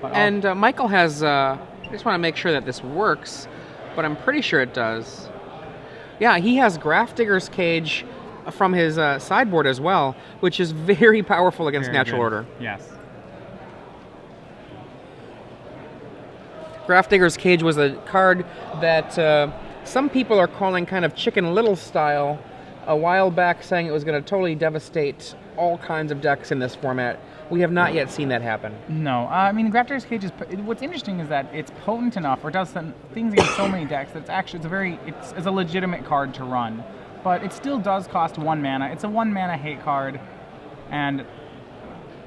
And Michael has, I just want to make sure that this works, but I'm pretty sure it does. Yeah, he has Grafdigger's Cage from his sideboard as well, which is very powerful against Very Natural good. Order. Yes. Grafdigger's Cage was a card that some people are calling kind of Chicken Little style a while back, saying it was going to totally devastate all kinds of decks in this format. We have not yet seen that happen. No, I mean, Grafdigger's Cage is. What's interesting is that it's potent enough, or does things against so many decks that it's a legitimate card to run, but it still does cost 1 mana. It's a 1 mana hate card, and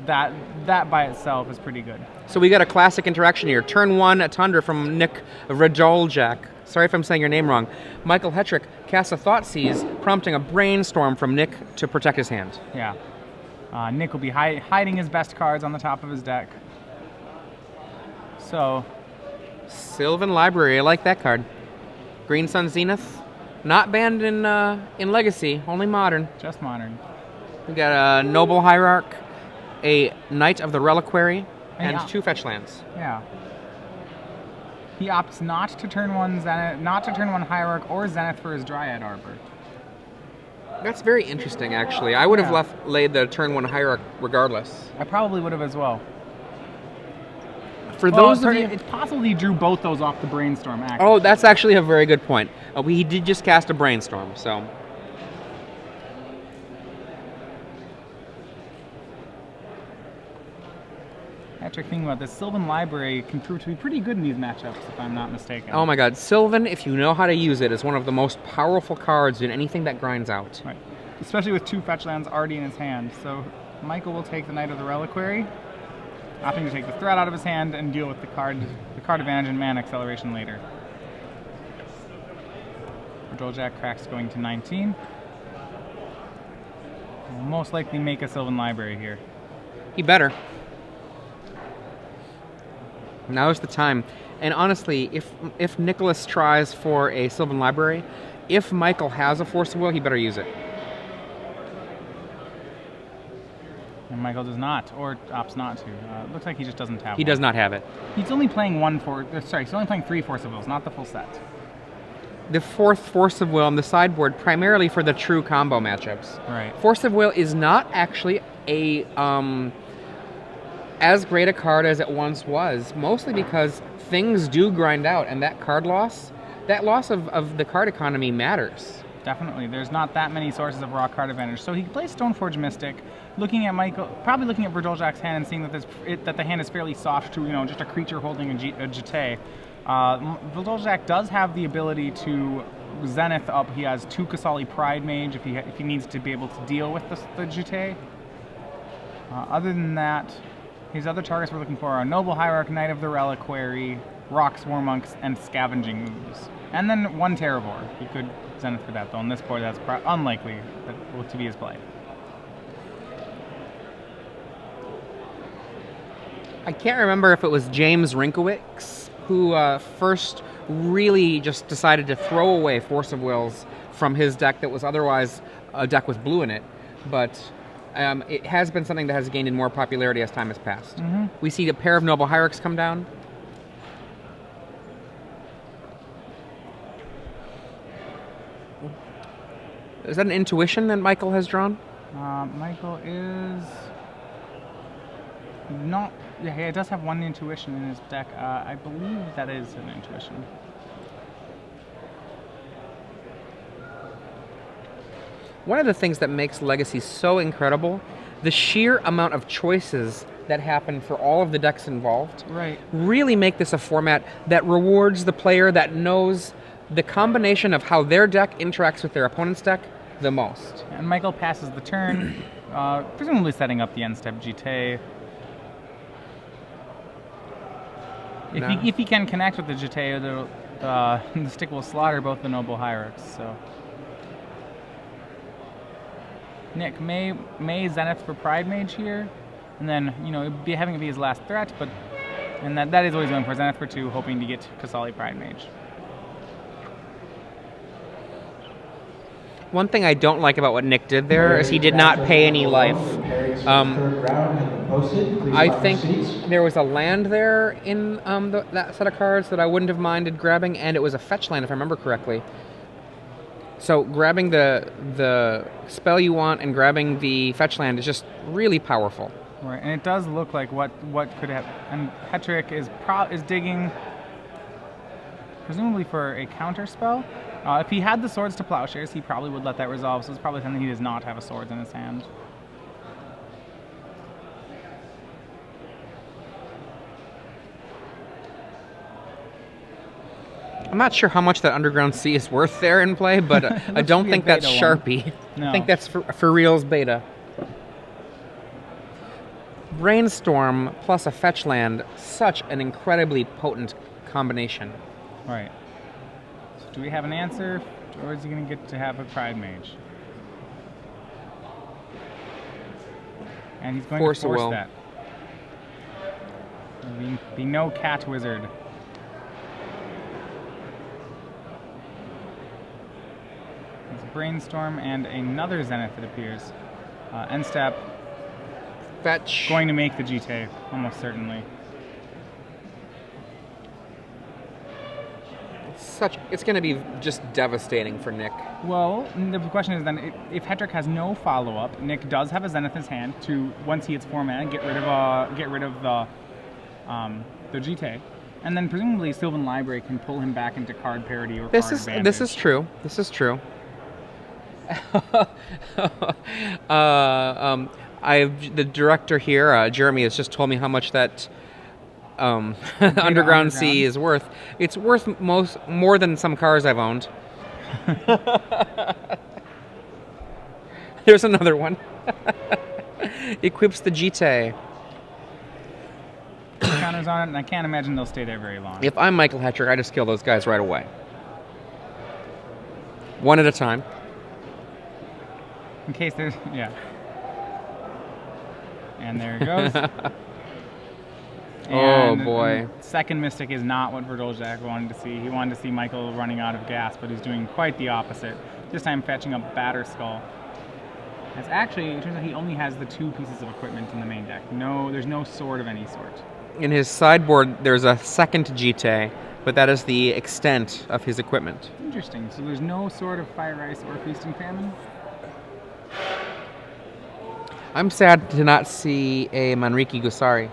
that by itself is pretty good. So we got a classic interaction here. Turn 1, a Tundra from Nick Vrdoljak. Sorry if I'm saying your name wrong. Michael Hetrick casts a Thoughtseize, prompting a Brainstorm from Nick to protect his hand. Yeah. Nick will be hiding his best cards on the top of his deck. So, Sylvan Library, I like that card. Green Sun Zenith, not banned in Legacy, only Modern. just Modern. We got a Noble Hierarch, a Knight of the Reliquary, and yeah. 2 fetch lands. Yeah. He opts not to turn 1 Zenith, not to turn 1 Hierarch or Zenith for his Dryad Arbor. That's very interesting, actually. I would have laid the turn 1 Hierarch regardless. I probably would have as well. For those of you... It's possible he drew both those off the Brainstorm act. Oh, that's actually a very good point. He did just cast a Brainstorm, so... Hetrick, thinking about this, Sylvan Library can prove to be pretty good in these matchups, if I'm not mistaken. Oh my god, Sylvan, if you know how to use it, is one of the most powerful cards in anything that grinds out. Right. Especially with 2 fetch lands already in his hand. So Michael will take the Knight of the Reliquary, opting to take the threat out of his hand and deal with the card advantage and mana acceleration later. Vrdoljak cracks going to 19. Will most likely make a Sylvan Library here. He better. Now's the time. And honestly, if Nicholas tries for a Sylvan Library, if Michael has a Force of Will, he better use it. And Michael does not, or opts not to. It looks like he just doesn't have He one. does not have it. He's only playing he's only playing 3 Force of Wills, not the full set. The 4th Force of Will on the sideboard primarily for the true combo matchups. Right. Force of Will is not actually a as great a card as it once was, mostly because things do grind out, and that loss of the card economy matters. Definitely. There's not that many sources of raw card advantage. So he plays Stoneforge Mystic, probably looking at Vrdoljak's hand and seeing that the hand is fairly soft to, just a creature holding a Jete. Vrdoljak does have the ability to Zenith up. He has 2 Kasali Pride Mage if he needs to be able to deal with the Jete. Other than that, his other targets we're looking for are Noble Hierarch, Knight of the Reliquary, Rocks, War Monks, and Scavenging Moves. And then 1 Terravore. He could Zenith for that, though. On this board, that's unlikely to be his play. I can't remember if it was James Rinkowicz who first really just decided to throw away Force of Wills from his deck that was otherwise a deck with blue in it, but it has been something that has gained in more popularity as time has passed. Mm-hmm. We see a pair of Noble Hierarchs come down. Is that an intuition that Michael has drawn? Michael is not... Yeah, he does have 1 intuition in his deck. I believe that is an intuition. One of the things that makes Legacy so incredible, the sheer amount of choices that happen for all of the decks involved, right, really make this a format that rewards the player that knows the combination of how their deck interacts with their opponent's deck the most. And Michael passes the turn, presumably setting up the end-step Jete. If he can connect with the Jete, the stick will slaughter both the Noble Hierarchs. So Nick may Zenith for Pride Mage here, and then having it be his last threat, and that is what he's going for, Zenith for 2, hoping to get Kasali Pride Mage. One thing I don't like about what Nick did there is he did not pay any life. posted. Please I find think your seats. there was a land there in that set of cards that I wouldn't have minded grabbing, and it was a fetch land if I remember correctly. So grabbing the spell you want and grabbing the fetch land is just really powerful. Right, and it does look like what could have. And Hetrick is digging, presumably for a counter spell. If he had the Swords to Plowshares, he probably would let that resolve. So it's probably something he does not have a Swords in his hand. I'm not sure how much that Underground Sea is worth there in play, but I don't think that's Sharpie. No. I think that's for real's beta. Brainstorm plus a fetch land, such an incredibly potent combination. Right. So do we have an answer, or is he going to get to have a Pride Mage? And he's going Force to of force will. that. There'll be no Cat Wizard. It's a Brainstorm and another Zenith, it appears. End step. Fetch. Going to make the GT, almost certainly. It's going to be just devastating for Nick. Well, the question is then, if Hetrick has no follow-up, Nick does have a Zenith in his hand to, once he hits 4 mana, get rid of the GT, and then presumably Sylvan Library can pull him back into card parity or card advantage. This is true. This is true. The director here, Jeremy, has just told me how much that Underground Sea is worth. It's worth more than some cars I've owned. There's another one. Equips the GT. Counters on it, and I can't imagine they'll stay there very long. If I'm Michael Hetrick, I just kill those guys right away. One at a time. In case there's, yeah. And there it goes. Oh boy. Second Mystic is not what Vrdoljak wanted to see. He wanted to see Michael running out of gas, but he's doing quite the opposite. This time fetching up Batter Skull. As actually, it turns out he only has the 2 pieces of equipment in the main deck. There's no sword of any sort. In his sideboard, there's a second GT, but that is the extent of his equipment. Interesting. So there's no sword of Fire Ice or Feast and Famine? I'm sad to not see a Manriki Gusari.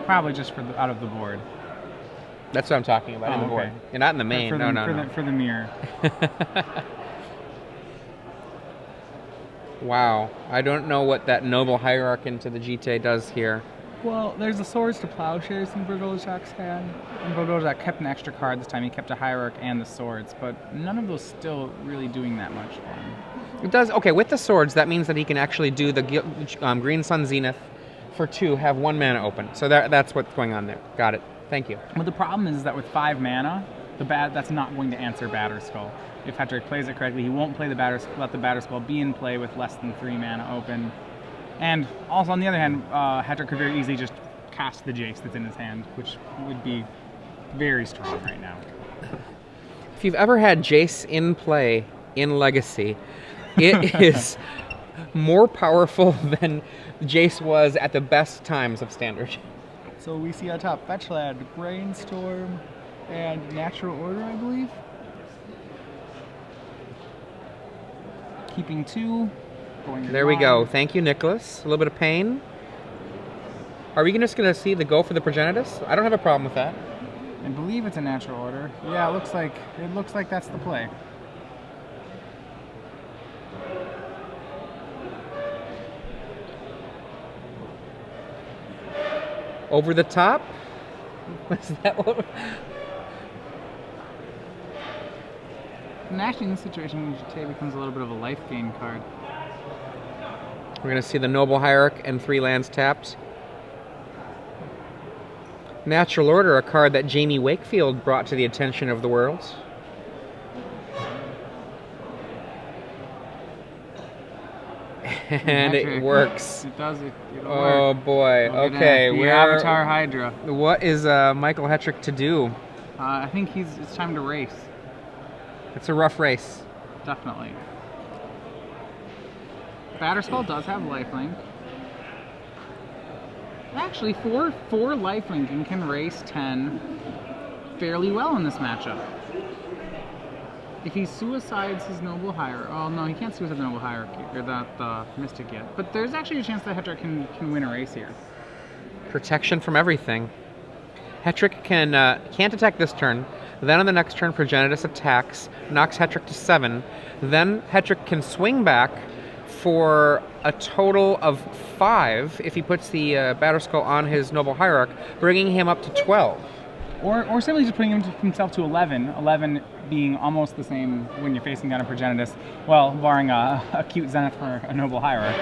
Probably just out of the board. That's what I'm talking about, in the board. Okay. You're not in the main. For the mirror. Wow. I don't know what that Noble Hierarch into the GT does here. Well, there's the Swords to Plowshares in Vrdoljak's hand. And Vrdoljak kept an extra card this time. He kept a Hierarch and the Swords, but none of those still really doing that much for him. It does. Okay, with the Swords, that means that he can actually do the Green Sun Zenith for 2, have 1 mana open. So that's what's going on there. Got it. Thank you. But the problem is that with 5 mana, that's not going to answer Batter Skull. If Hetrick plays it correctly, he won't play let the Batter Skull be in play with less than 3 mana open. And also, on the other hand, Hetrick could very easily just cast the Jace that's in his hand, which would be very strong right now. If you've ever had Jace in play in Legacy, it is more powerful than Jace was at the best times of Standard. So we see on top Fetchland, Brainstorm, and Natural Order, I believe. Keeping 2. There we go. Thank you, Nicholas. A little bit of pain. Are we just going to see the go for the Progenitus? I don't have a problem with that. I believe it's a Natural Order. Yeah, it looks like that's the play. Over the top? What's that one? And actually, in this situation, GT becomes a little bit of a life gain card. We're going to see the Noble Hierarch and 3 lands tapped. Natural Order, a card that Jamie Wakefield brought to the attention of the world. And it works. It does. It'll oh work. boy. Okay. The Avatar Hydra. What is Michael Hetrick to do? I think it's time to race. It's a rough race. Definitely. Batterskull does have lifelink. Actually, 4 lifelink and can race 10 fairly well in this matchup. If he suicides his Noble Hierarchy, oh no, he can't suicide the Noble Hierarchy, or the Mystic yet. But there's actually a chance that Hetrick can win a race here. Protection from everything. Hetrick can't attack this turn. Then on the next turn, Progenitus attacks, knocks Hetrick to 7. Then Hetrick can swing back for a total of 5 if he puts the Batterskull on his Noble Hierarch, bringing him up to 12. Or simply just putting himself to 11. 11 being almost the same when you're facing down a Progenitus, well, barring a cute Zenith for a Noble Hierarch.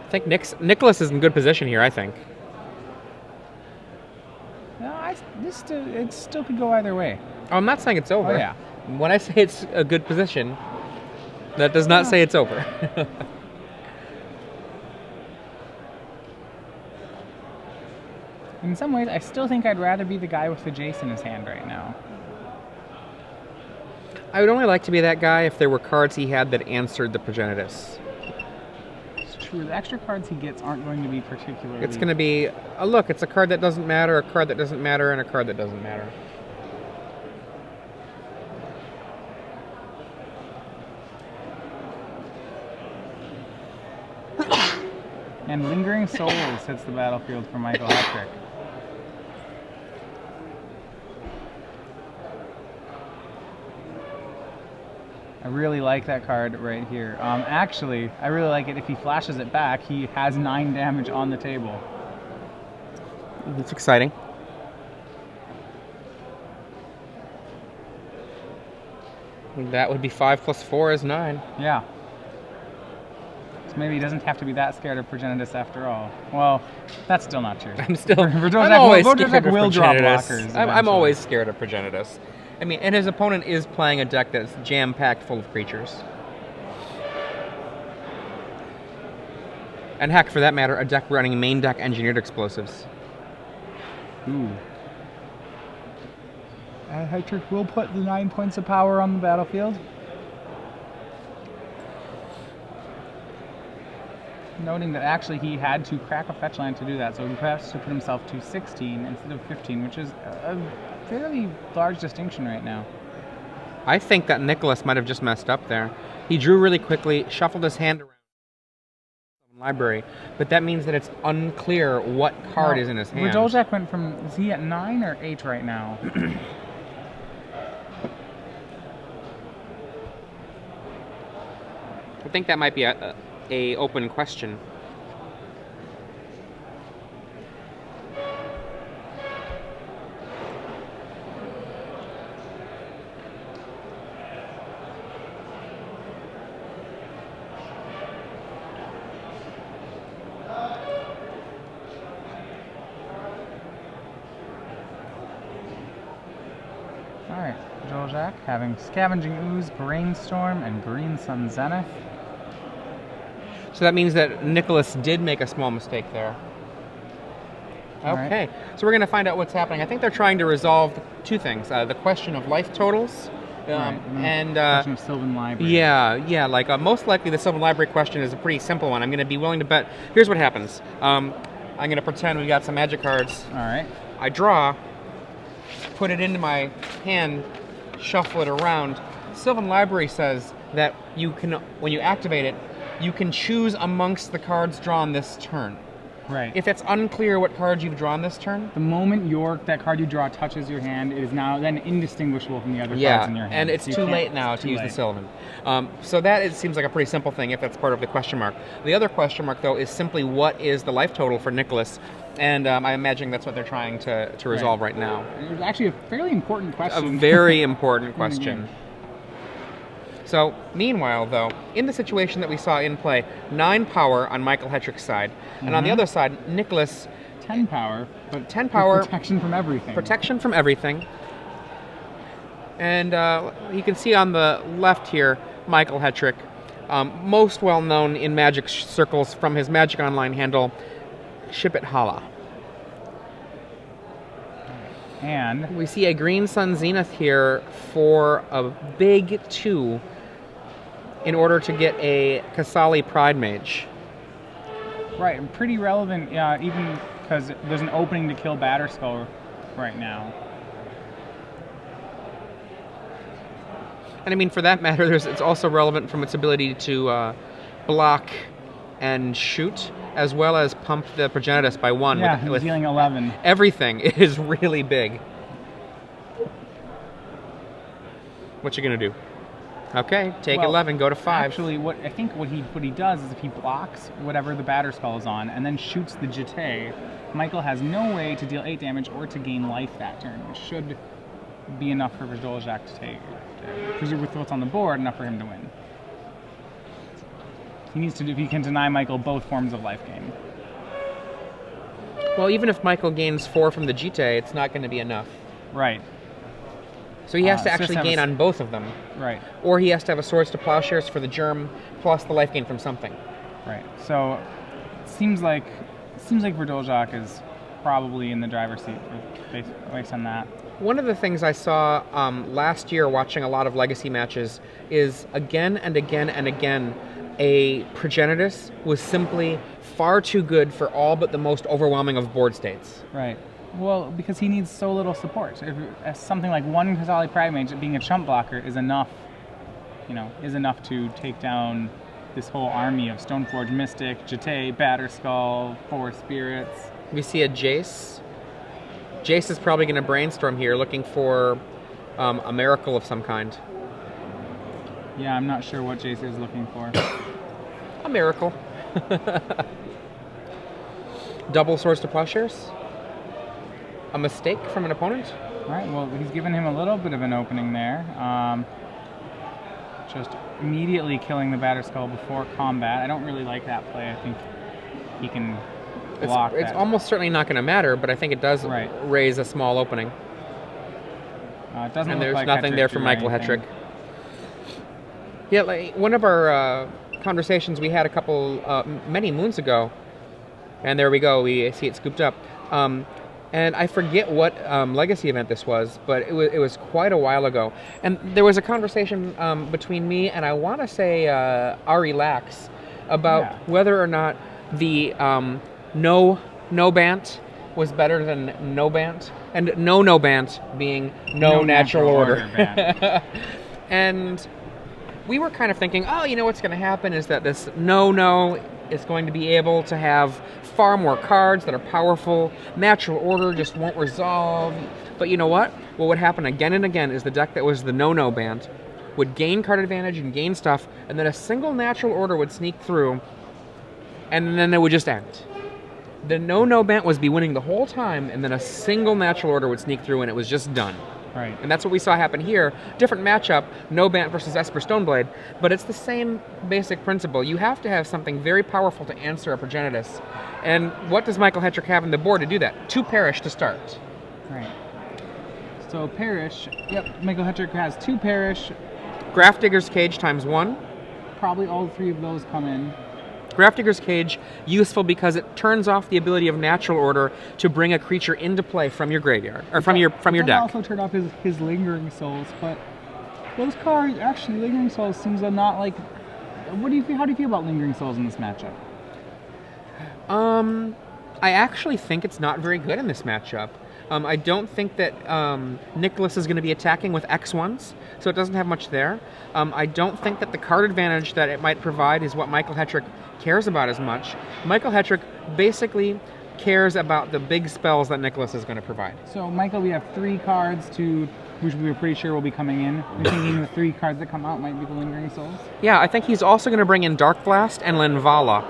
I think Nicholas is in good position here, I think. No, it still could go either way. Oh, I'm not saying it's over. Oh, yeah. When I say it's a good position, that does not say it's over. In some ways, I still think I'd rather be the guy with the Jace in his hand right now. I would only like to be that guy if there were cards he had that answered the Progenitus. It's true. The extra cards he gets aren't going to be particularly... It's going to be, look, it's a card that doesn't matter, a card that doesn't matter, and a card that doesn't matter. And Lingering Souls hits the battlefield for Michael Hetrick. I really like that card right here. Actually, I really like it. If he flashes it back, he has 9 damage on the table. It's exciting. That would be 5 plus 4 is 9. Yeah. So maybe he doesn't have to be that scared of Progenitus after all. Well, that's still not true. I'm always scared of will draw blockers. Progenitus. I'm always scared of Progenitus. I mean, and his opponent is playing a deck that's jam-packed full of creatures. And heck, for that matter, a deck running main deck engineered explosives. Ooh. Hetrick will put the 9 points of power on the battlefield. Noting that actually he had to crack a fetch land to do that, so he has to put himself to 16 instead of 15, which is a fairly large distinction right now. I think that Nicholas might have just messed up there. He drew really quickly, shuffled his hand around the library, but that means that it's unclear what card is in his hand. Vrdoljak went from, is he at 9 or 8 right now? I think that might be a open question. Alright, Vrdoljak having Scavenging Ooze, Brainstorm, and Green Sun Zenith. So that means that Nicholas did make a small mistake there. Okay, so we're going to find out what's happening. I think they're trying to resolve 2 things. The question of life totals and... the question of Sylvan Library. Yeah, like most likely the Sylvan Library question is a pretty simple one. I'm going to be willing to bet... Here's what happens. I'm going to pretend we got some magic cards. Alright. I draw, put it into my hand, shuffle it around. Sylvan Library says that you can, when you activate it, you can choose amongst the cards drawn this turn. Right. If it's unclear what cards you've drawn this turn... The moment that card you draw touches your hand, it is now then indistinguishable from the other cards in your hand. And it's too late now to use the Sylvan. So that it seems like a pretty simple thing if that's part of the question mark. The other question mark, though, is simply what is the life total for Nicholas? And I imagine that's what they're trying to resolve right now. It's actually a fairly important question. A very important question. So, meanwhile, though, in the situation that we saw in play, 9 power on Michael Hetrick's side, and on the other side, Nicholas... 10 power, but 10 power... protection from everything. Protection from everything. And you can see on the left here, Michael Hetrick, most well-known in Magic circles from his Magic Online handle, Ship It Hala. And we see a Green Sun Zenith here for a big 2. in order to get a Kasali Pride Mage. Right, and pretty relevant, even because there's an opening to kill Batterskull right now. And I mean, for that matter, it's also relevant from its ability to block and shoot, as well as pump the Progenitus by 1. Yeah, he's dealing 11. Everything is really big. What you gonna do? Okay, take 11, go to 5. Actually, what he does is if he blocks whatever the Batterskull is on and then shoots the Jete, Michael has no way to deal 8 damage or to gain life that turn, which should be enough for Vrdoljak to take. With what's on the board, enough for him to win. He needs to, if he can deny Michael both forms of life gain. Well, even if Michael gains 4 from the Jite, it's not going to be enough. Right. So he has to actually gain on both of them. Right. Or he has to have a Swords to Plowshares for the Germ, plus the life gain from something. Right. So it seems like Vrdoljak is probably in the driver's seat based on that. One of the things I saw last year watching a lot of Legacy matches is again and again and again a Progenitus was simply far too good for all but the most overwhelming of board states. Right. Well, because he needs so little support. If something like one Kasali Pride Mage being a chump blocker is enough, is enough to take down this whole army of Stoneforge Mystic, Jete, Batterskull, 4 Spirits. We see a Jace. Jace is probably going to brainstorm here, looking for a miracle of some kind. Yeah, I'm not sure what Jace is looking for. A miracle. Double Swords to Plowshares. A mistake from an opponent. All right, well, he's given him a little bit of an opening there. Just immediately killing the Batterskull before combat. I don't really like that play. I think he can block It's almost certainly not going to matter, but I think it does raise a small opening. It doesn't and look there's like nothing Hetrick there for Michael anything. Hetrick. Yeah, like one of our conversations we had many moons ago, and there we go, we see it scooped up. And I forget what Legacy event this was, but it was quite a while ago. And there was a conversation between me and I want to say Ari Lax about whether or not the no Bant was better than no Bant, and no Bant being no natural order. And we were kind of thinking, what's going to happen is that this no is going to be able to have far more cards that are powerful. Natural order just won't resolve. But you know what? What would happen again and again is the deck that was the no Bant would gain card advantage and gain stuff, and then a single natural order would sneak through, and then it would just end. The no Bant was be winning the whole time, and then a single natural order would sneak through, and it was just done. Right. And that's what we saw happen here. Different matchup, no Bant versus Esper Stoneblade, but it's the same basic principle. You have to have something very powerful to answer a Progenitus. And what does Michael Hetrick have on the board to do that? 2 Perish to start. Right. So Perish, Michael Hetrick has 2 Perish. Grafdigger's Cage ×1. Probably all 3 of those come in. Grafdigger's Cage, useful because it turns off the ability of Natural Order to bring a creature into play from your graveyard, or from your deck. Also turn off his Lingering Souls, but those cards, actually, Lingering Souls seems to not like... How do you feel about Lingering Souls in this matchup? I actually think it's not very good in this matchup. I don't think that Nicholas is going to be attacking with X1s, so it doesn't have much there. I don't think that the card advantage that it might provide is what Michael Hetrick cares about as much. Michael Hetrick basically cares about the big spells that Nicholas is going to provide. So, Michael, we have 3 cards which we were pretty sure will be coming in. You're thinking the 3 cards that come out might be the Lingering Souls? Yeah, I think he's also going to bring in Dark Blast and Linvala.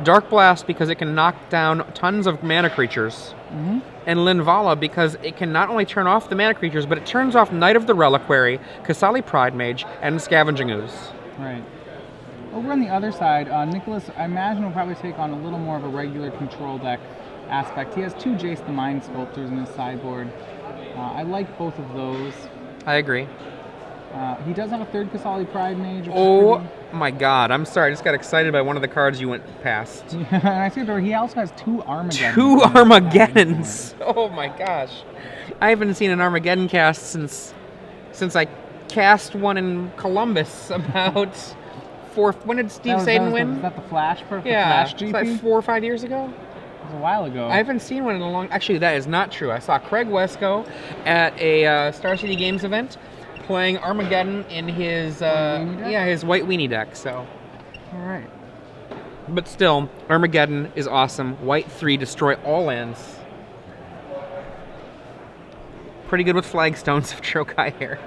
Dark Blast because it can knock down tons of mana creatures. Mm-hmm. And Linvala because it can not only turn off the mana creatures, but it turns off Knight of the Reliquary, Kasali Pride Mage, and Scavenging Ooze. Right. Over on the other side, Nicholas, I imagine, will probably take on a little more of a regular control deck aspect. He has 2 Jace the Mind Sculptors in his sideboard. I like both of those. I agree. He does have a 3rd Kasali Pride Mage. Oh my god, I'm sorry, I just got excited by one of the cards you went past. I see he also has 2 Armageddons. 2 Armageddons! Oh my gosh. I haven't seen an Armageddon cast since I cast one in Columbus about when did Steve Saden win? Was that the Flash? Yeah, Flash GP? it's like 4 or 5 years ago. It was a while ago. I haven't seen one in a long. Actually, that is not true. I saw Craig Wesco at a Star City Games event playing Armageddon in his his white weenie deck. So, all right. But still, Armageddon is awesome. White 3, destroy all lands. Pretty good with flagstones of Trokai here.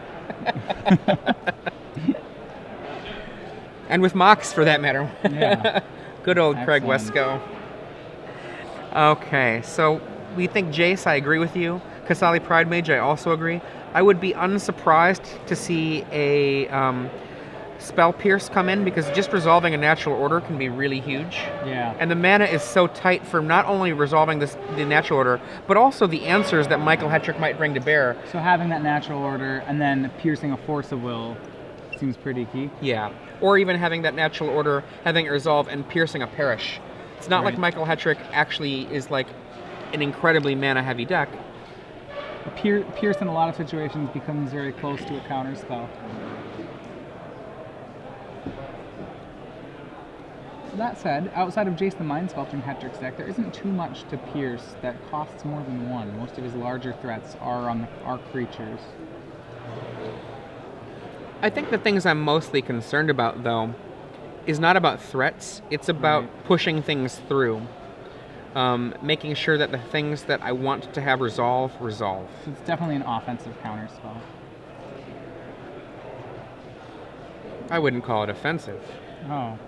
And with Mox, for that matter. Yeah. Good old Excellent. Craig Wesco. Okay, so we think Jace, I agree with you. Kasali Pride Mage, I also agree. I would be unsurprised to see a Spell Pierce come in, because just resolving a natural order can be really huge. Yeah. And the mana is so tight for not only resolving the natural order, but also the answers that Michael Hetrick might bring to bear. So having that natural order and then piercing a Force of Will seems pretty key. Yeah. Or even having that natural order, having it resolve, and piercing a Perish. It's not like Michael Hetrick actually is like an incredibly mana-heavy deck. Pierce in a lot of situations becomes very close to a counter spell. That said, outside of Jace the Mind Sculpting Hetrick's deck, there isn't too much to pierce that costs more than 1. Most of his larger threats are creatures. I think the things I'm mostly concerned about, though, is not about threats. It's about pushing things through. Making sure that the things that I want to have resolve. So it's definitely an offensive counter spell. I wouldn't call it offensive. Oh.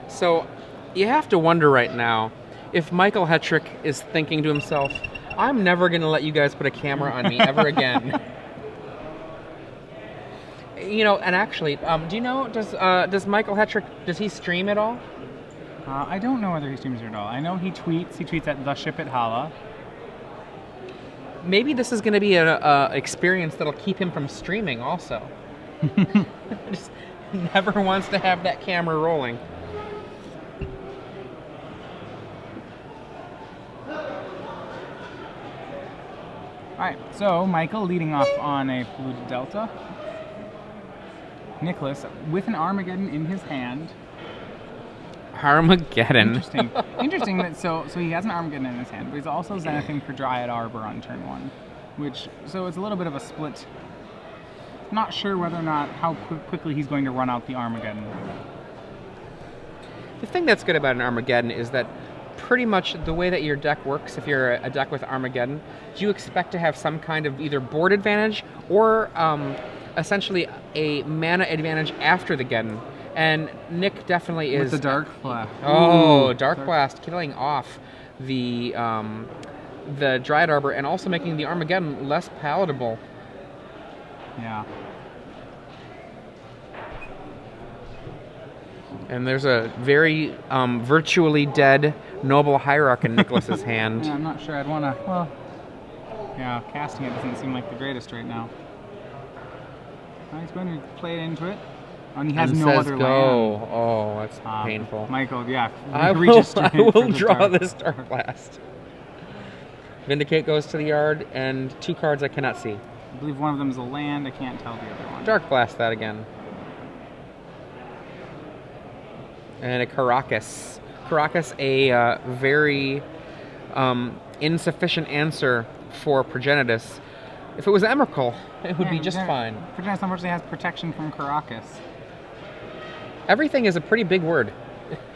So you have to wonder right now if Michael Hetrick is thinking to himself, I'm never going to let you guys put a camera on me ever again. You know, and actually, do you know, does Michael Hetrick, does he stream at all? I don't know whether he streams at all. I know he tweets. He tweets at The Ship at Hala. Maybe this is going to be an experience that'll keep him from streaming also. Just never wants to have that camera rolling. Alright, so Michael leading off on a Blue Delta. Nicholas with an Armageddon in his hand. Armageddon. Interesting. Interesting that so he has an Armageddon in his hand, but he's also Zenithing for Dryad Arbor on turn 1. So it's a little bit of a split. Not sure whether or not how quickly he's going to run out the Armageddon. The thing that's good about an Armageddon is that pretty much the way that your deck works, if you're a deck with Armageddon, you expect to have some kind of either board advantage or essentially a mana advantage after the Geddon. And Nick definitely is... With the Dark Blast. Oh, Dark Blast, killing off the Dryad Arbor and also making the Armageddon less palatable. Yeah. And there's a very virtually dead Noble Hierarch in Nicholas's hand. Yeah, I'm not sure I'd want to... Well, yeah, casting it doesn't seem like the greatest right now. He's going to play it into it. And he has no says other go. land. Oh, that's painful. Michael, yeah. I will draw this Dark Blast. Vindicate goes to the yard, and 2 cards I cannot see. I believe one of them is a land. I can't tell the other one. Dark Blast that again. And a Caracas. Caracas, a very insufficient answer for Progenitus. If it was Emrakul, it would be just fine. Progenitus unfortunately has protection from Caracas. Everything is a pretty big word.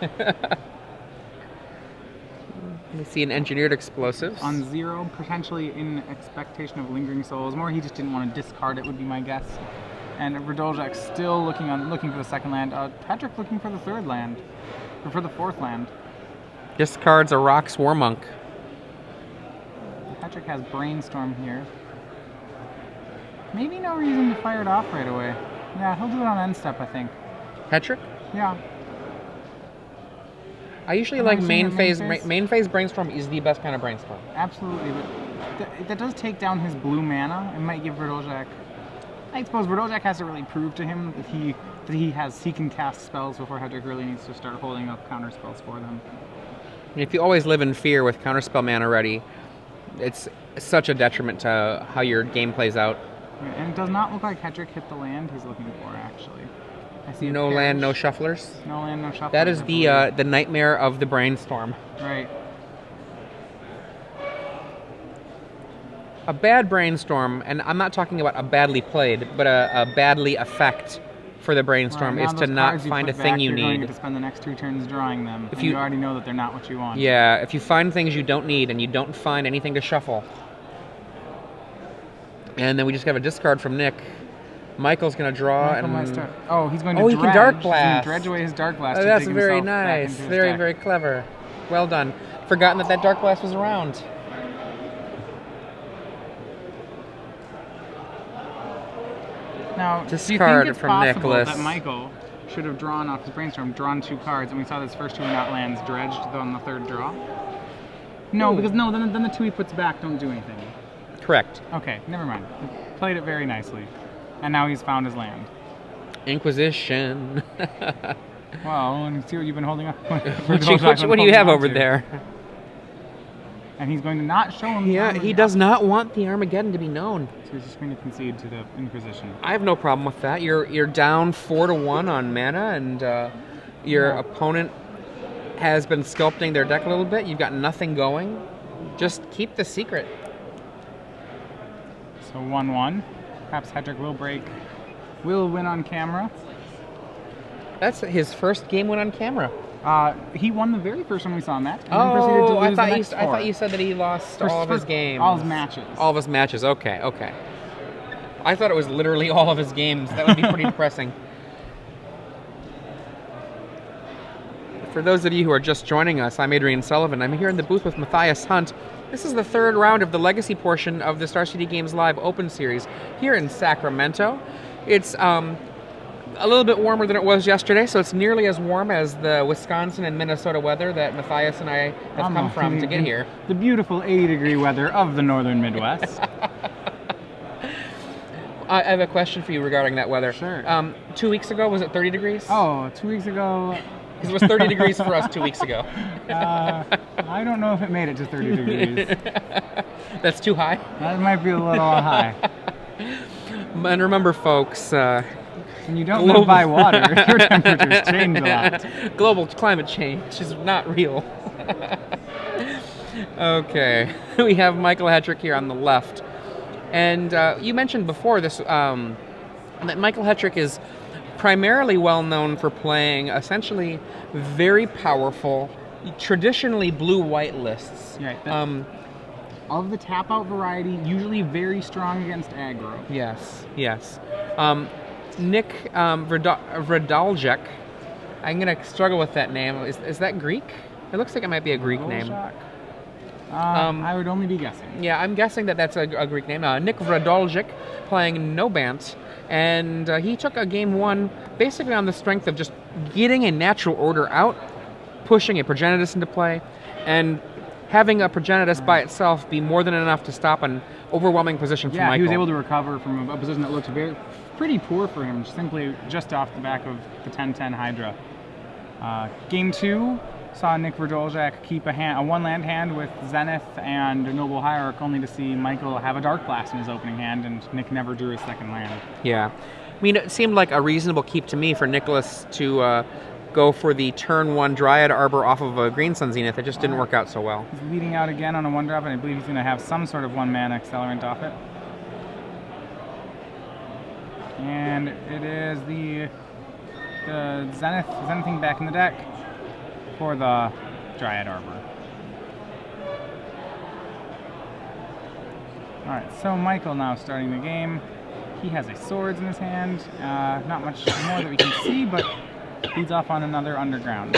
Let me see an Engineered Explosives. On 0, potentially in expectation of Lingering Souls. More he just didn't want to discard it would be my guess. And Vrdoljak still looking for the second land. Hetrick looking for the third land. Or for the fourth land. Discards a Rock's Warmonk. Hetrick has Brainstorm here. Maybe no reason to fire it off right away. Yeah, he'll do it on end step, I think. Hetrick? Yeah. I usually like main phase. Main phase Brainstorm is the best kind of Brainstorm. Absolutely, but that does take down his blue mana. It might give Vrdoljak... I suppose Vrdoljak has to really prove to him that he can cast spells before Hetrick really needs to start holding up counter spells for them. If you always live in fear with counterspell mana ready, it's such a detriment to how your game plays out. And it does not look like Hetrick hit the land he's looking for, actually. I see No land, no shufflers. No land, no shufflers. That is the nightmare of the brainstorm. Right. A bad brainstorm, and I'm not talking about a badly played, but a badly effect for the brainstorm is to not find a thing you need. You're going to spend the next 2 turns drawing them, if you already know that they're not what you want. Yeah, if you find things you don't need and you don't find anything to shuffle. And then we just have a discard from Nick. Michael's going to draw Michael and... he's going to dredge. He can Dark Blast. He's going to dredge away his Dark Blast. That's very nice. Very, very clever. Well done. Forgotten that Dark Blast was around. Now, discard do you think it's from possible Nicholas. that Michael should have drawn off his brainstorm, drawn 2 cards, and we saw that his first 2 were not lands, dredged on the 3rd draw? No, because then the 2 he puts back don't do anything. Correct. Okay, never mind. He played it very nicely. And now he's found his land. Inquisition. Well, and see what you've been holding up. What do you have over there? And he's going to not show him. Yeah, he does not want the Armageddon to be known. So he's just going to concede to the Inquisition. I have no problem with that. You're down 4-1 on mana, and your opponent has been sculpting their deck a little bit. You've got nothing going. Just keep the secret. So 1-1. Perhaps Hetrick will win on camera. That's his first game win on camera. He won the very first one we saw, Matt. Oh, I thought you said that he lost all of his games. All his matches. All of his matches. Okay. I thought it was literally all of his games. That would be pretty depressing. For those of you who are just joining us, I'm Adrian Sullivan. I'm here in the booth with Matthias Hunt. This is the 3rd round of the Legacy portion of the Star City Games Live Open Series here in Sacramento. It's a little bit warmer than it was yesterday, so it's nearly as warm as the Wisconsin and Minnesota weather that Matthias and I have come from to get here. The beautiful 80-degree weather of the northern Midwest. I have a question for you regarding that weather. Sure. 2 weeks ago, was it 30 degrees? Oh, 2 weeks ago... Because it was 30 degrees for us 2 weeks ago. I don't know if it made it to 30 degrees. That's too high? That might be a little high. And remember, folks... when you don't live by water, your temperatures change a lot. Global climate change is not real. Okay. We have Michael Hetrick here on the left. And you mentioned before this that Michael Hetrick is primarily well known for playing essentially very powerful, traditionally blue-white lists. Right. Of the tap-out variety, usually very strong against aggro. Yes. Nick Vrdoljak. I'm going to struggle with that name. Is that Greek? It looks like it might be a Greek name. I would only be guessing. Yeah, I'm guessing that that's a Greek name. Nick Vrdoljak playing no Bant. And he took a game 1 basically on the strength of just getting a natural order out, pushing a Progenitus into play, and having a Progenitus by itself be more than enough to stop an overwhelming position for Michael. Yeah, he was able to recover from a position that looked pretty poor for him, simply just off the back of the 10-10 Hydra. Game 2 saw Nick Vrdoljak keep a 1-land hand with Zenith and Noble Hierarch, only to see Michael have a Dark Blast in his opening hand, and Nick never drew his 2nd land. Yeah. I mean, it seemed like a reasonable keep to me for Nicholas to go for the turn 1 Dryad Arbor off of a Green Sun Zenith. It just didn't work out so well. He's leading out again on a 1-drop, and I believe he's going to have some sort of 1-mana accelerant off it. And it is the Zenithing back in the deck for the Dryad Arbor. Alright, so Michael now starting the game. He has a Swords in his hand. Not much more that we can see, but leads off on another Underground.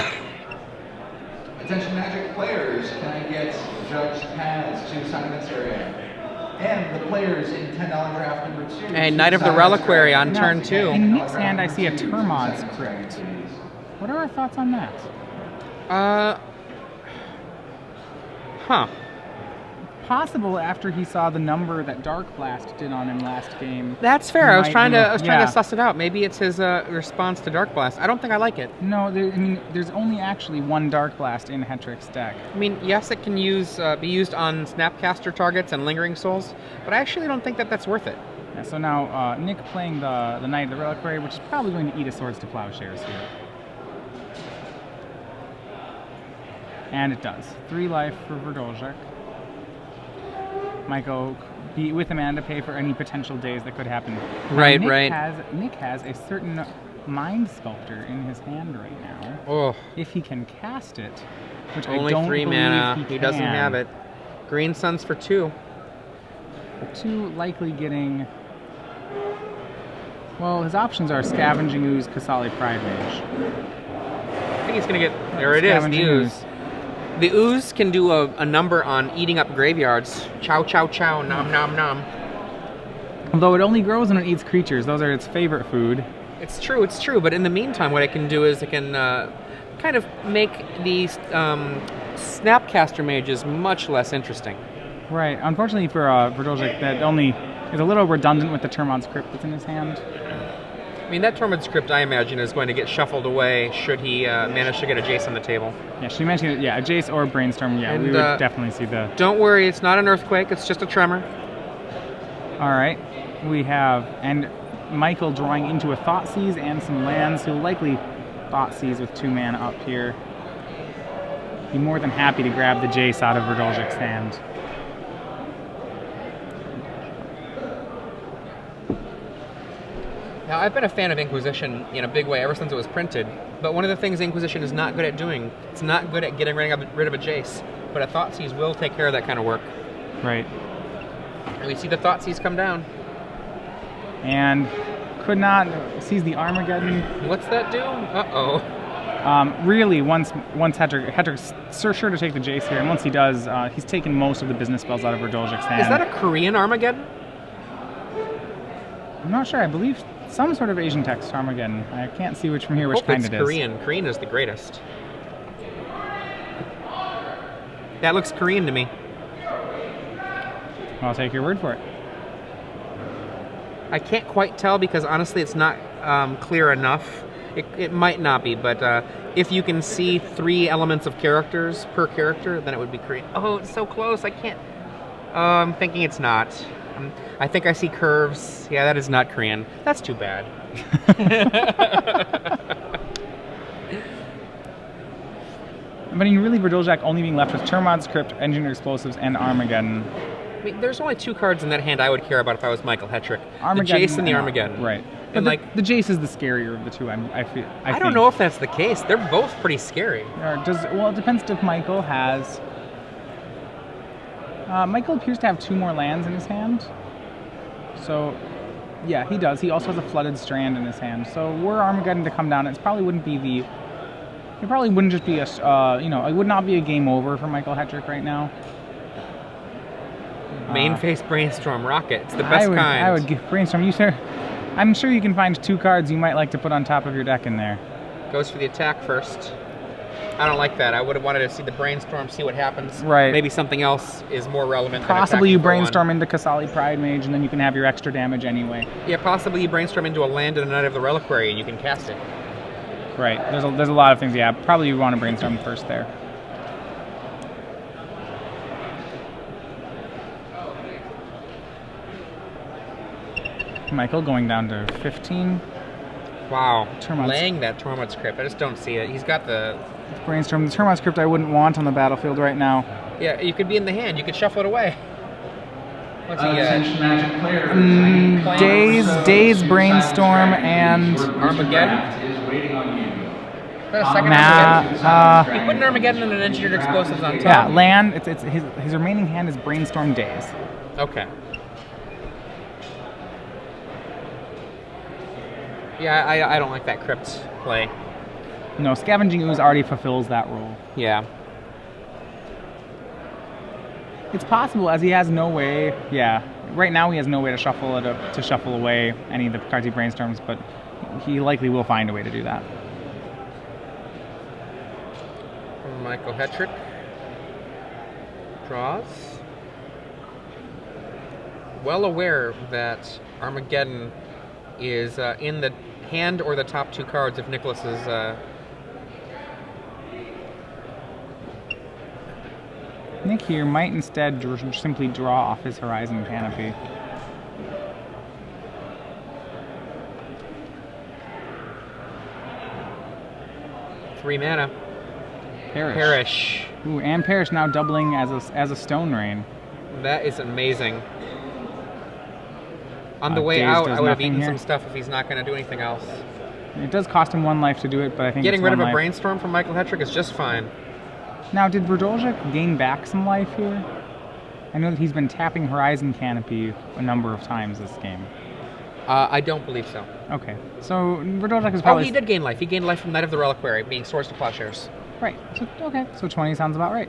Attention Magic players, can I get Judge Pads to Sacramento area? And the players in $10 draft number 2. And Knight of the Reliquary on turn 2. In Nick's hand, I see a Termod's Crypt. What are our thoughts on that? possible after he saw the number that Dark Blast did on him last game. That's fair. I was trying to suss it out. Maybe it's his response to Dark Blast. I don't think I like it. No, there's only actually one Dark Blast in Hetrick's deck. I mean, yes, it can be used on Snapcaster targets and Lingering Souls, but I actually don't think that that's worth it. Yeah, so now Nick playing the Knight of the Reliquary, which is probably going to eat a Swords to Plowshares here. And it does. 3 life for Vrdoljak. Might go be with a mana to pay for any potential days that could happen. Right, Nick has a certain Mind Sculptor in his hand right now. Oh. If he can cast it, which only I don't 3 believe mana. he doesn't have it. Green Suns for 2. 2 likely getting. Well, his options are Scavenging Ooze, Kasali Pride Mage. I think he's gonna get. There it is. The Ooze. The Ooze can do a number on eating up graveyards. Chow, chow, chow, nom, nom, nom. Although it only grows when it eats creatures. Those are its favorite food. It's true, but in the meantime, what it can do is it can kind of make these Snapcaster mages much less interesting. Right. Unfortunately for Vrdoljak, that only is a little redundant with the Termon's Crypt that's in his hand. I mean, that Tormod's Crypt, I imagine, is going to get shuffled away should he manage to get a Jace on the table. Yeah, she mentioned it. Yeah, a Jace or a Brainstorm. Yeah, and, we would definitely see the... Don't worry, it's not an Earthquake. It's just a Tremor. All right. We have... And Michael drawing into a Thoughtseize and some lands. He'll likely Thoughtseize with 2 mana up here. Be more than happy to grab the Jace out of Vrdoljak's hand. Now, I've been a fan of Inquisition in a big way ever since it was printed, but one of the things Inquisition is not good at doing, it's not good at getting rid of a Jace, but a Thoughtseize will take care of that kind of work. Right. And we see the Thoughtseize come down. And could not seize the Armageddon. What's that do? Uh-oh. Really, once Hetrick's sure to take the Jace here, and once he does, he's taken most of the business spells out of Vrdoljak's hand. Is that a Korean Armageddon? I'm not sure. I believe some sort of Asian text Armageddon. I can't see which from here which kind it is. Korean. Korean is the greatest. That looks Korean to me. I'll take your word for it. I can't quite tell because honestly it's not clear enough. It might not be, but if you can see 3 elements of characters per character, then it would be Korean. Oh, it's so close. I can't. I'm thinking it's not. I think I see curves. Yeah, that is not Korean. That's too bad. But I mean, really, Vrdoljak only being left with Termon's Crypt, Engineered Explosives, and Armageddon. I mean, there's only 2 cards in that hand I would care about if I was Michael Hetrick. Armageddon, the Jace and the Armageddon. Right. But the Jace is the scarier of the 2, I feel. I don't know if that's the case. They're both pretty scary. Well, it depends if Michael has... Michael appears to have 2 more lands in his hand. So, yeah, he does. He also has a Flooded Strand in his hand. So, were Armageddon to come down, it probably wouldn't be the... It probably wouldn't just be a... it would not be a game over for Michael Hetrick right now. Main face Brainstorm Rocket. It's the best kind. I would give Brainstorm. I'm sure you can find 2 cards you might like to put on top of your deck in there. Goes for the attack first. I don't like that. I would have wanted to see the Brainstorm, see what happens. Right. Maybe something else is more relevant. Possibly you Brainstorm into Kasali Pride Mage, and then you can have your extra damage anyway. Yeah, possibly you Brainstorm into a land and a Knight of the Reliquary, and you can cast it. Right. There's a lot of things. Yeah, probably you want to Brainstorm first there. Michael going down to 15. Wow. Laying that Tormod's Crypt. I just don't see it. He's got the... Brainstorm. The Termon's Crypt I wouldn't want on the battlefield right now. Yeah, you could be in the hand. You could shuffle it away. What's he Attention Magic players. Daze, Brainstorm, and... Armageddon? Is waiting on you. He put an Armageddon and an Engineered Explosives on top. Yeah, land. It's his remaining hand is Brainstorm Daze. Okay. Yeah, I don't like that Crypt play. No, Scavenging Ooze already fulfills that role. Yeah. It's possible, as he has no way. Yeah, right now he has no way to shuffle it up, to shuffle away any of the cards he brainstorms, but he likely will find a way to do that. Michael Hetrick draws. well aware that Armageddon is in the hand or the top 2 cards of Nicholas's. Nick here might instead simply draw off his Horizon Canopy. Three mana. Perish. Ooh, and Perish now doubling as a Stone Rain. That is amazing. On the way Daze out, does I would have nothing eaten here. some stuff if he's not going to do anything else. It does cost him 1 life to do it, but I think Getting it's rid of one a life. Brainstorm from Michael Hetrick is just fine. Now, did Vrdoljak gain back some life here? I know that he's been tapping Horizon Canopy a number of times this game. I don't believe so. Okay, so Vrdoljak is Oh, probably... he did gain life. He gained life from Knight of the Reliquary, being Swords to Plowshares. Right, so, okay, so 20 sounds about right.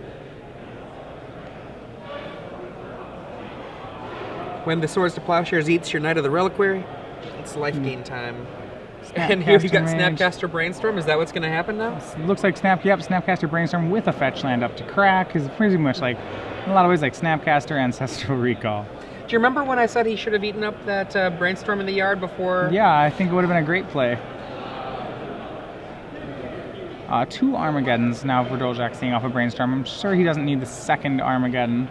When the Swords to Plowshares eats your Knight of the Reliquary, it's life gain time. And Snapcaster here you got Mage. Snapcaster Brainstorm. Is that what's going to happen now? Looks like Snapcaster Brainstorm with a fetch land up to crack is pretty much like, in a lot of ways, like Snapcaster Ancestral Recall. Do you remember when I said he should have eaten up that Brainstorm in the yard before? Yeah, I think it would have been a great play. 2 Armageddons now for Vrdoljak seeing off a Brainstorm. I'm sure he doesn't need the second Armageddon.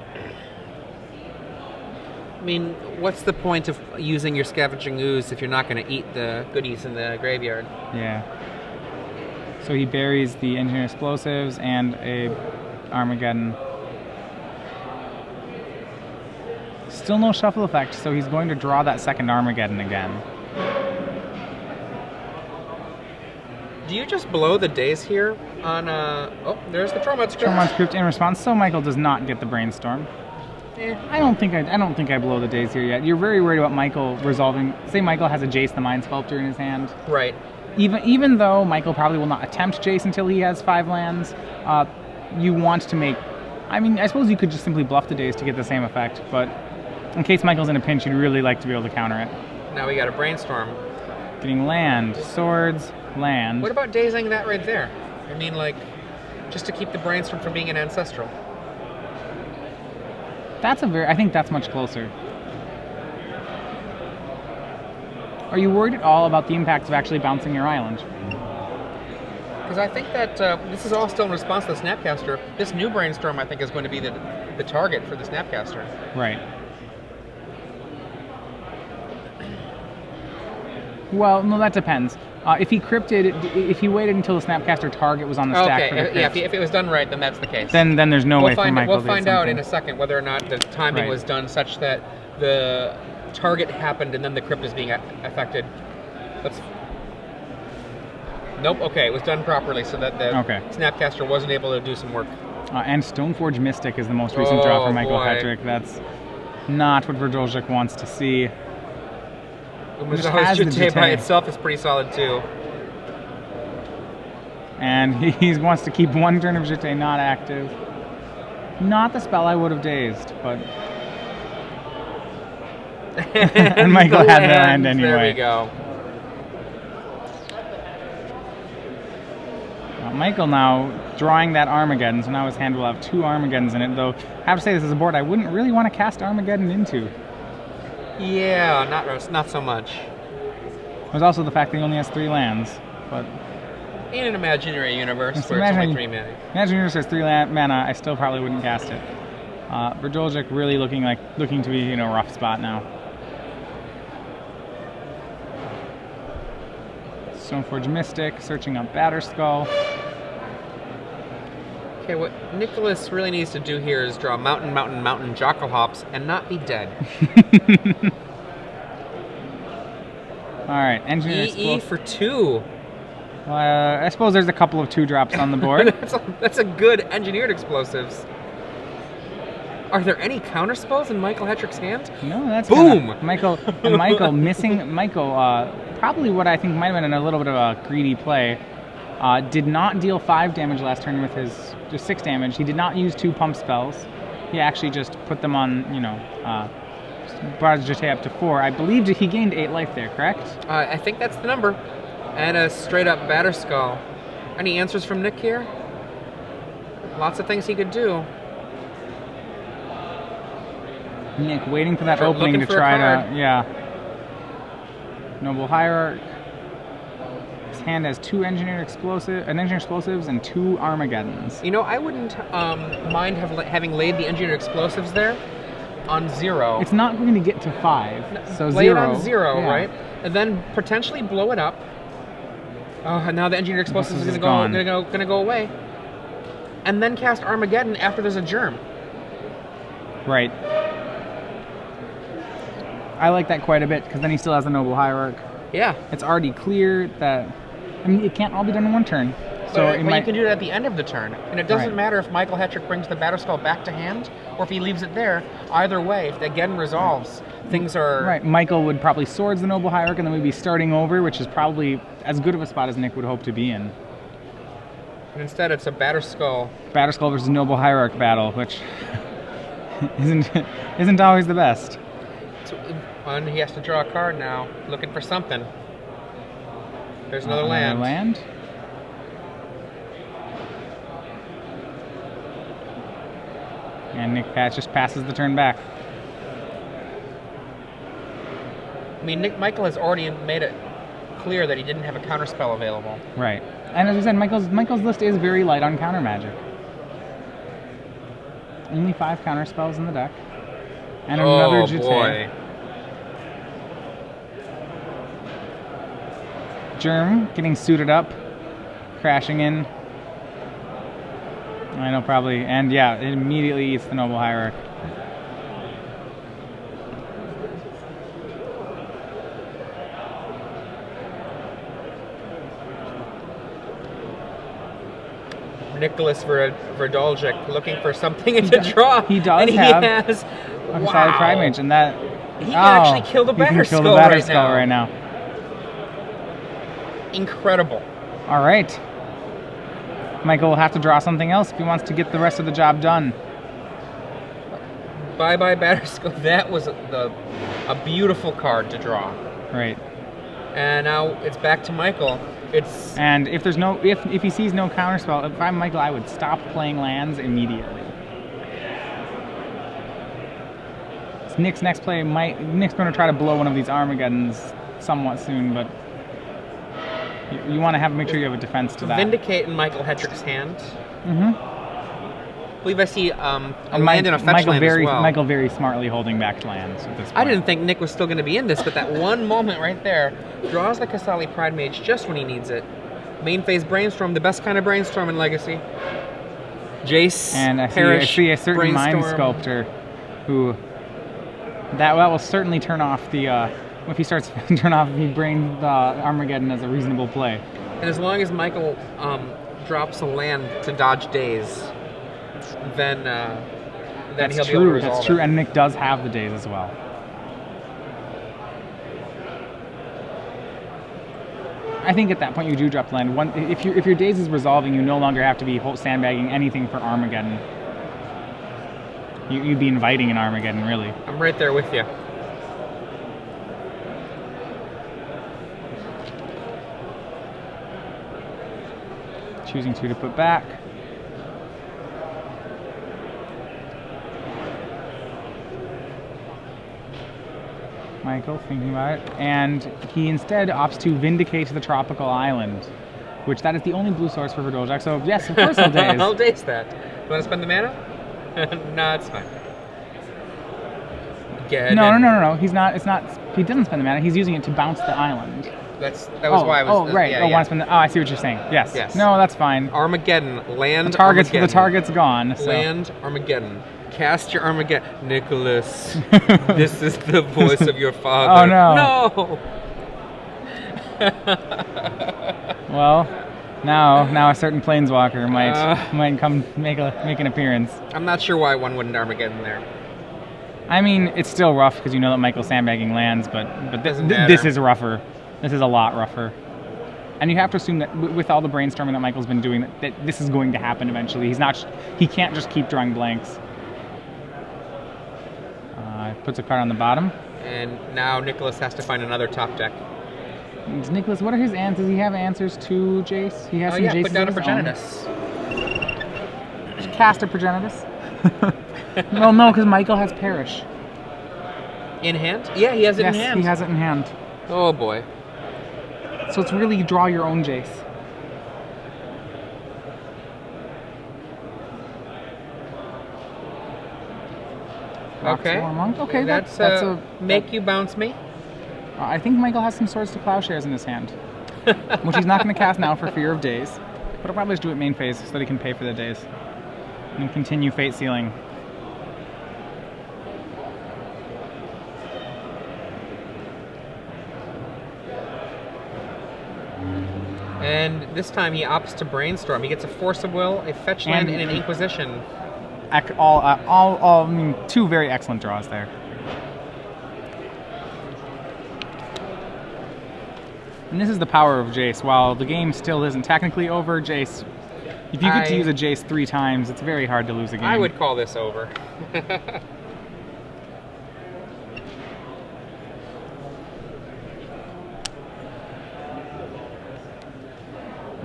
I mean, what's the point of using your Scavenging Ooze if you're not going to eat the goodies in the graveyard? Yeah. So he buries the Engineer Explosives and a Armageddon. Still no shuffle effect, so he's going to draw that second Armageddon again. Do you just blow the days here on, oh, there's the Tromod script. Tromod's Crypt in response, so Michael does not get the Brainstorm. I don't think I blow the days here yet. You're very worried about Michael resolving. Say Michael has a Jace the Mind Sculptor in his hand. Right. Even though Michael probably will not attempt Jace until he has 5 lands, you want to make. I mean, I suppose you could just simply bluff the days to get the same effect, but in case Michael's in a pinch, you'd really like to be able to counter it. Now we got a Brainstorm. Getting land, swords, land. What about dazing that right there? I mean, like, just to keep the Brainstorm from being an Ancestral. I think that's much closer. Are you worried at all about the impacts of actually bouncing your island? Because I think that this is all still in response to the Snapcaster. This new Brainstorm, I think, is going to be the target for the Snapcaster. Right. Well, no, that depends. If he waited until the Snapcaster target was on the stack for the crypt, yeah, if it was done right, then that's the case. then there's no way for Michael We'll to find do out in something. a second whether or not the timing Right. was done such that the target happened and then the crypt is being affected. Nope, okay, it was done properly so that the Snapcaster wasn't able to do some work. And Stoneforge Mystic is the most recent draw for Michael boy. Hetrick. That's not what Vrdoljak wants to see. Just Umezawa's has the Jutei by Jutei. itself is pretty solid too. And he wants to keep 1 turn of Jutei not active. Not the spell I would have dazed, but... and Michael had the land anyway. There we go. Michael now drawing that Armageddon, so now his hand will have 2 Armageddons in it, though I have to say this is a board I wouldn't really want to cast Armageddon into. Yeah, not so much. There's also the fact that he only has 3 lands, but... In an imaginary universe Just where it's imagine- only 3 mana. Imagine yours has 3 mana, I still probably wouldn't cast it. Vrdoljak really looking to be in a rough spot now. Stoneforge Mystic, searching up Batterskull. Okay, what Nicholas really needs to do here is draw Mountain, Mountain, Mountain, Jockle Hops, and not be dead. Alright, Engineer EE for 2. I suppose there's a couple of 2-drops on the board. that's a good Engineered Explosives. Are there any counter spells in Michael Hetrick's hand? No, that's Boom! Michael probably what I think might have been a little bit of a greedy play. Did not deal 5 damage last turn with his just 6 damage. He did not use 2 pump spells. He actually just put them on, brought his Jutei up to 4. I believe he gained 8 life there, correct? I think that's the number. And a straight up Batterskull. Any answers from Nick here? Lots of things he could do. Nick waiting for that For opening looking to for a try card. to, yeah. Noble Hierarch. His hand has an engineered explosives and 2 Armageddons. You know, I wouldn't mind having laid the engineered explosives there on 0. It's not going to get to 5, so Lay 0. it on 0, yeah. right? And then potentially blow it up. Oh, and now the engineered explosives is gonna go away. And then cast Armageddon after there's a germ. Right. I like that quite a bit because then he still has a Noble Hierarch. Yeah. It's already clear that, I mean, it can't all be done in one turn. So but you can do it at the end of the turn. And it doesn't matter if Michael Hetrick brings the Batterskull back to hand or if he leaves it there. Either way, if it again resolves, things are... Right. Michael would probably swords the Noble Hierarch and then we'd be starting over, which is probably as good of a spot as Nick would hope to be in. And instead, it's a Batterskull. Batterskull versus Noble Hierarch battle, which isn't always the best. And he has to draw a card now, looking for something. There's another Another land. And Nick just passes the turn back. I mean, Michael has already made it clear that he didn't have a counterspell available. Right. And as I said, Michael's list is very light on counter magic. Only 5 counterspells in the deck. And another Jete. Boy. Germ getting suited up, crashing in. I know, probably. And yeah, it immediately eats the Noble Hierarch. Nicholas Vrdoljak looking for something to draw. He does and have has, a solid Primage, and that... He can actually kill the Batterskull right now. Incredible. All right. Michael will have to draw something else if he wants to get the rest of the job done. Bye-bye Batterskull. That was a beautiful card to draw. Right. And now it's back to Michael. And if there's if he sees no counterspell, if I'm Michael, I would stop playing lands immediately. So Nick's next play Nick's going to try to blow one of these Armageddons somewhat soon, but you want to make sure you have a defense to that. Vindicate in Michael Hetrick's hand. Mm-hmm. I believe I see a land and a fetch land as well. Michael very smartly holding back lands at this point. I didn't think Nick was still going to be in this, but that one moment right there draws the Kasali Pride Mage just when he needs it. Main phase Brainstorm, the best kind of Brainstorm in Legacy. Jace, and I see a certain Mind Sculptor who... That will certainly turn off the... if he starts if he brings the Armageddon as a reasonable play. And as long as Michael drops a land to dodge days, then he'll be able to resolve That's true, and Nick does have the days as well. I think at that point you do drop the land. If your days is resolving, you no longer have to be sandbagging anything for Armageddon. You'd be inviting an Armageddon, really. I'm right there with you. Choosing 2 to put back. Michael thinking about it, and he instead opts to vindicate the tropical island, which that is the only blue source for Vrdoljak. So yes, of course he'll daze. I'll daze that. You want to spend the mana? No, it's fine. No. He's not. It's not. He doesn't spend the mana. He's using it to bounce the island. That was why I was. Oh, right. Yeah. Want to spend I see what you're saying. Yes. Yes. No, that's fine. Armageddon. Land. The target's gone. So. Land. Armageddon. Cast your Armageddon. Nicholas, this is the voice of your father. Oh, no. No! Well, now a certain planeswalker might come make an appearance. I'm not sure why one wouldn't Armageddon there. I mean, it's still rough because you know that Michael's sandbagging lands, but this is rougher. This is a lot rougher. And you have to assume that with all the brainstorming that Michael's been doing, that this is going to happen eventually. He can't just keep drawing blanks. Puts a card on the bottom. And now Nicholas has to find another top deck. Nicholas, what are his answers? Does he have answers to Jace? He has some Jace. Put down a Progenitus. Cast a Progenitus? Well, no, because Michael has Perish. In hand? Yeah, he has it in hand. He has it in hand. Oh boy. So it's really draw your own Jace. Okay. Okay, that's a make you bounce me. I think Michael has some Swords to Plowshares in his hand, which he's not going to cast now for fear of days. But I'll probably just do it main phase so that he can pay for the days and continue Fate Sealing. And this time he opts to Brainstorm. He gets a Force of Will, a Fetch Land, and an Inquisition. I mean, two very excellent draws there. And this is the power of Jace. While the game still isn't technically over, Jace, if you get to use a Jace 3 times, it's very hard to lose a game. I would call this over.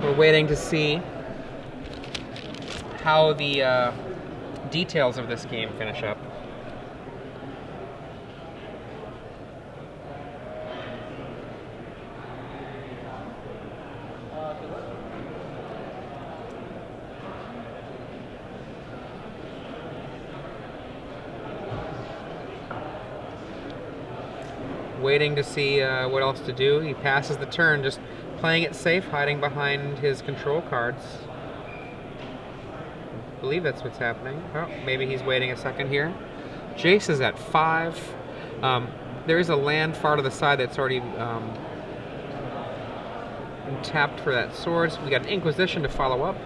We're waiting to see how the details of this game finish up. Waiting to see what else to do. He passes the turn, just playing it safe, hiding behind his control cards. I believe that's what's happening. Oh, maybe he's waiting a second here. Jace is at 5. There is a land far to the side that's already tapped for that sword. So we got an Inquisition to follow up.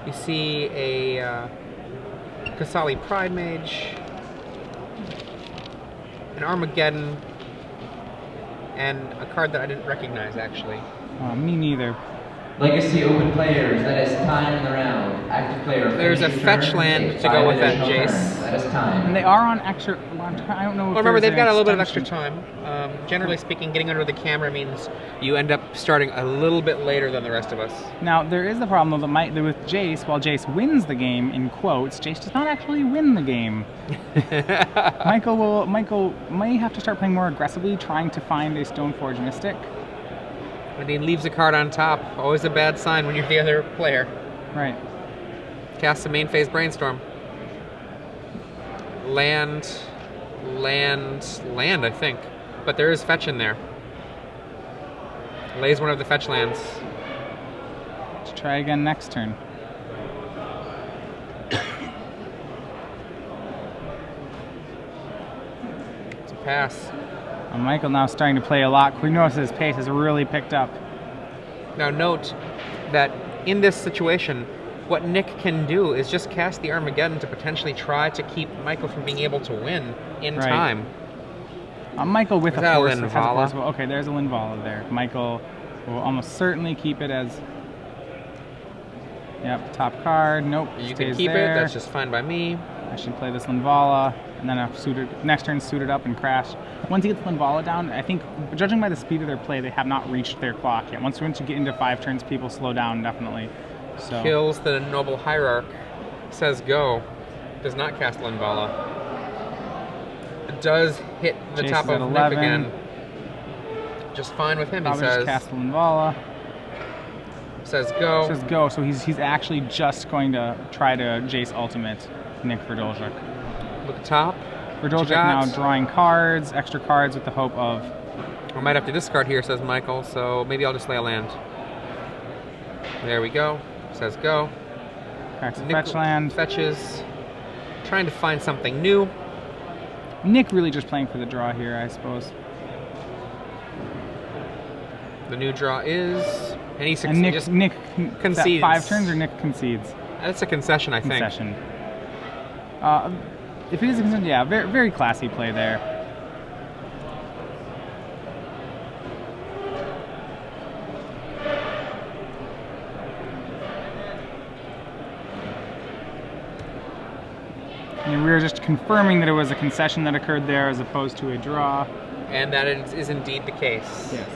You see a Kasali Pride Mage, an Armageddon, and a card that I didn't recognize, actually. Me neither. Legacy open players, that is time in the round. Active player. There's a fetch land to go with that Jace. That is time. And they are on extra. I don't know. Well, remember, they've got a little bit of extra time. Generally speaking, getting under the camera means you end up starting a little bit later than the rest of us. Now, there is the problem that with Jace, while Jace wins the game, in quotes, Jace does not actually win the game. Michael may have to start playing more aggressively, trying to find a Stoneforge Mystic. And he leaves a card on top. Always a bad sign when you're the other player. Right. Cast a main phase Brainstorm. Land, I think. But there is fetch in there. Lays one of the fetch lands. Let's try again next turn. It's a pass. Michael now starting to play a lot. We notice his pace has really picked up. Now note that in this situation, what Nick can do is just cast the Armageddon to potentially try to keep Michael from being able to win in time. Michael with a force. Linvala? Okay, there's a Linvala there. Michael will almost certainly keep it as... Yep, top card. Nope, you can keep there. it. That's just fine by me. I should play this Linvala, and then next turn suit it up and crash. Once he gets Linvala down, I think, judging by the speed of their play, they have not reached their clock yet. Once you get into 5 turns, people slow down, definitely. So. Kills the Noble Hierarch, says go. Does not cast Linvala. It does hit the top of Nick again. Just fine with him, Probably he says. Just cast Linvala. Says go. Says go, so he's actually just going to try to Jace Ultimate Nick Vrdoljak. Look at top. Vrdoljak now drawing cards, extra cards with the hope of... I might have to discard here, says Michael, so maybe I'll just lay a land. There we go. Says go. Cracks a fetch land. Fetches. Trying to find something new. Nick really just playing for the draw here, I suppose. The new draw is... And he succeeds. And Nick concedes. 5 turns or Nick concedes? That's a concession, I think. Concession. If it is a concession, yeah, very, very classy play there. And we were just confirming that it was a concession that occurred there as opposed to a draw. And that is indeed the case. Yes.